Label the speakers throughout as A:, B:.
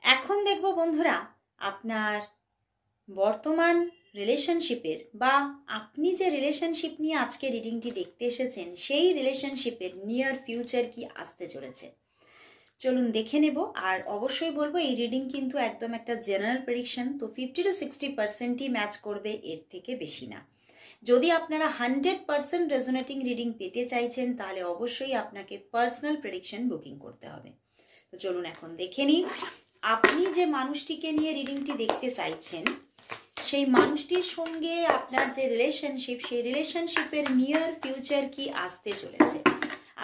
A: এখন দেখব বন্ধুরা আপনার বর্তমান রিলেশনশিপের বা আপনি যে রিলেশনশিপ নিয়ে আজকে রিডিংটি দেখতে এসেছেন সেই রিলেশনশিপের নিয়ার ফিউচার কি আসতে চলেছে। চলুন দেখে নেব। আর অবশ্যই বলবো এই রিডিং কিন্তু একদম একটা জেনারেল প্রেডিকশন, তো 50 to 60%ই ম্যাচ করবে, এর থেকে বেশি না। যদি আপনারা 100% রেজোনেটিং রিডিং পেতে চাইছেন তাহলে অবশ্যই আপনাকে পার্সোনাল প্রেডিকশন বুকিং করতে হবে। তো চলুন এখন দেখে নিই আপনি যে মানুষটিকে নিয়ে রিডিংটি দেখতে চাইছেন সেই মানুষটির সঙ্গে আপনার যে রিলেশনশিপ, সেই রিলেশনশিপের নিয়ার ফিউচার কি আসতে চলেছে।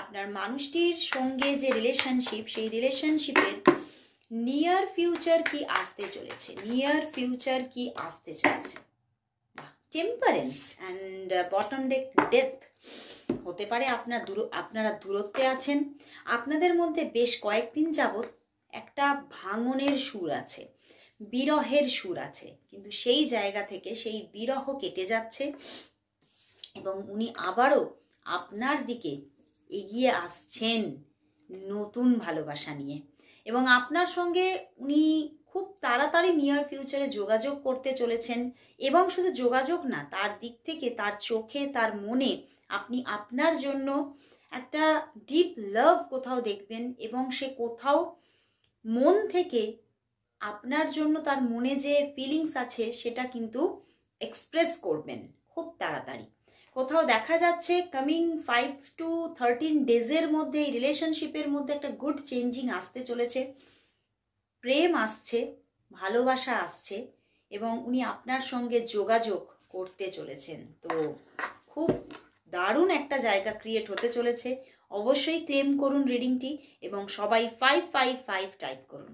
A: আপনার মানুষটির সঙ্গে যে রিলেশনশিপ, সেই রিলেশনশিপের নিয়ার ফিউচার কি আসতে চলেছে, নিয়ার ফিউচার কি আসতে চলেছে। Temperance and bottom day death হতে পারে। আপনারা দূরত্বে আছেন, আপনাদের মধ্যে বেশ কয়েকদিন যাবৎ একটা ভাঙনের সুর আছে, বিরহের সুর আছে, কিন্তু সেই জায়গা থেকে সেই বিরহ কেটে যাচ্ছে এবং উনি আবারও আপনার দিকে এগিয়ে আসছেন নতুন ভালোবাসা নিয়ে, এবং আপনার সঙ্গে উনি খুব তাড়াতাড়ি নিয়ার ফিউচারে যোগাযোগ করতে চলেছেন। এবং শুধু যোগাযোগ না, তার দিক থেকে, তার চোখে, তার মনে আপনি আপনার জন্য একটা ডিপ লাভ কোথাও দেখবেন, এবং সে কোথাও মন থেকে আপনার জন্য তার মনে যে ফিলিংস আছে সেটা কিন্তু এক্সপ্রেস করবেন খুব তাড়াতাড়ি। কোথাও দেখা যাচ্ছে কামিং 5 to 13 ডেজের মধ্যে এই রিলেশনশিপের মধ্যে একটা গুড চেঞ্জিং আসতে চলেছে, প্রেম আসছে, ভালোবাসা আসছে, এবং উনি আপনার সঙ্গে যোগাযোগ করতে চলেছেন। তো খুব দারুণ একটা জায়গা ক্রিয়েট হতে চলেছে। অবশ্যই ক্লেম করুন রিডিংটি এবং সবাই 555 টাইপ করুন।